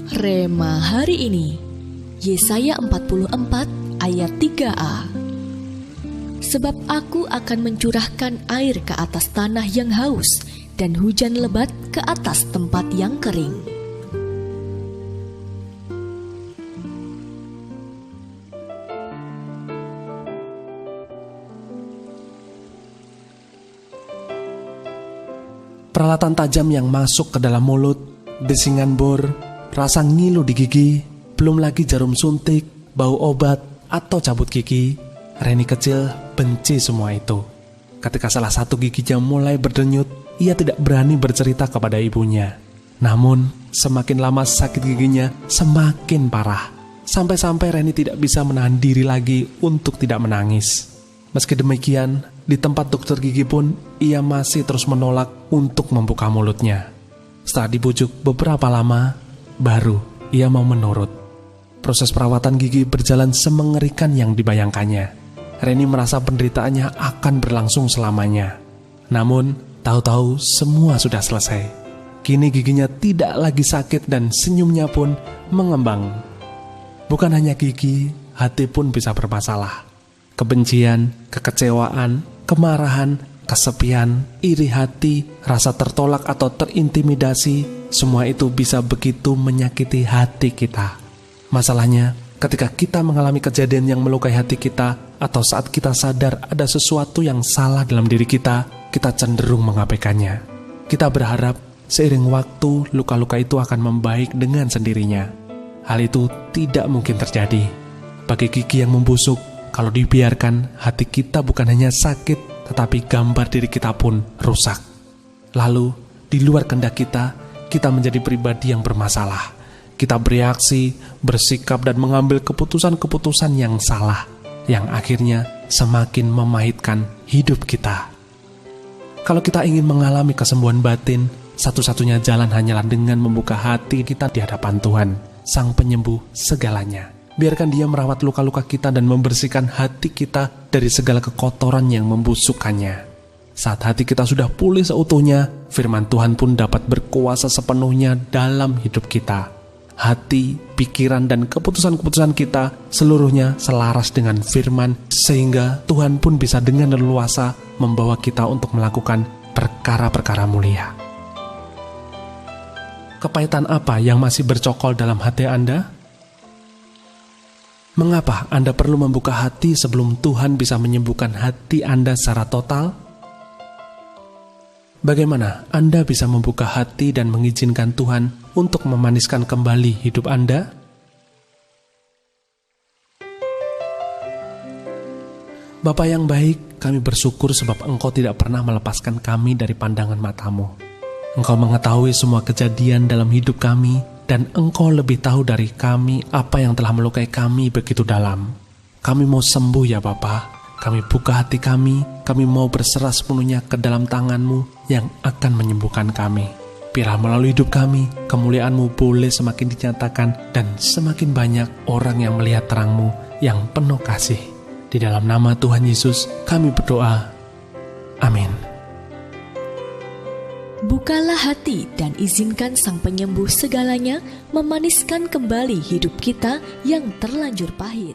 Rema hari ini, Yesaya 44 ayat 3a. Sebab aku akan mencurahkan air ke atas tanah yang haus dan hujan lebat ke atas tempat yang kering. Peralatan tajam yang masuk ke dalam mulut, desingan bor, rasa ngilu di gigi, belum lagi jarum suntik, bau obat, atau cabut gigi. Reni kecil benci semua itu. Ketika salah satu giginya mulai berdenyut, ia tidak berani bercerita kepada ibunya. Namun, semakin lama sakit giginya semakin parah. Sampai-sampai Reni tidak bisa menahan diri lagi untuk tidak menangis. Meski demikian, di tempat dokter gigi pun ia masih terus menolak untuk membuka mulutnya. Setelah dibujuk beberapa lama, baru ia mau menurut. Proses perawatan gigi berjalan semengerikan yang dibayangkannya. Reni merasa penderitaannya akan berlangsung selamanya. Namun, tahu-tahu semua sudah selesai. Kini giginya tidak lagi sakit dan senyumnya pun mengembang. Bukan hanya gigi, hati pun bisa bermasalah. Kebencian, kekecewaan, kemarahan, kesepian, iri hati, rasa tertolak atau terintimidasi, semua itu bisa begitu menyakiti hati kita. Masalahnya, ketika kita mengalami kejadian yang melukai hati kita, atau saat kita sadar ada sesuatu yang salah dalam diri kita cenderung mengabaikannya. Kita berharap seiring waktu, luka-luka itu akan membaik dengan sendirinya. Hal itu tidak mungkin terjadi. Bagi gigi yang membusuk, kalau dibiarkan, hati kita bukan hanya sakit, tetapi gambar diri kita pun rusak. Lalu, di luar kehendak kita menjadi pribadi yang bermasalah. Kita bereaksi, bersikap, dan mengambil keputusan-keputusan yang salah, yang akhirnya semakin memahitkan hidup kita. Kalau kita ingin mengalami kesembuhan batin, satu-satunya jalan hanyalah dengan membuka hati kita di hadapan Tuhan, Sang Penyembuh segalanya. Biarkan Dia merawat luka-luka kita dan membersihkan hati kita dari segala kekotoran yang membusukkannya. Saat hati kita sudah pulih seutuhnya, firman Tuhan pun dapat berkuasa sepenuhnya dalam hidup kita. Hati, pikiran, dan keputusan-keputusan kita seluruhnya selaras dengan firman, sehingga Tuhan pun bisa dengan leluasa membawa kita untuk melakukan perkara-perkara mulia. Kepahitan apa yang masih bercokol dalam hati Anda? Mengapa Anda perlu membuka hati sebelum Tuhan bisa menyembuhkan hati Anda secara total? Bagaimana Anda bisa membuka hati dan mengizinkan Tuhan untuk memaniskan kembali hidup Anda? Bapa yang baik, kami bersyukur sebab Engkau tidak pernah melepaskan kami dari pandangan mata-Mu. Engkau mengetahui semua kejadian dalam hidup kami, dan Engkau lebih tahu dari kami apa yang telah melukai kami begitu dalam. Kami mau sembuh ya Bapa. Kami buka hati kami mau berserah sepenuhnya ke dalam tangan-Mu yang akan menyembuhkan kami. Biarlah melalui hidup kami, kemuliaan-Mu boleh semakin dinyatakan dan semakin banyak orang yang melihat terang-Mu yang penuh kasih. Di dalam nama Tuhan Yesus kami berdoa. Amin. Bukalah hati dan izinkan Sang Penyembuh segalanya memaniskan kembali hidup kita yang terlanjur pahit.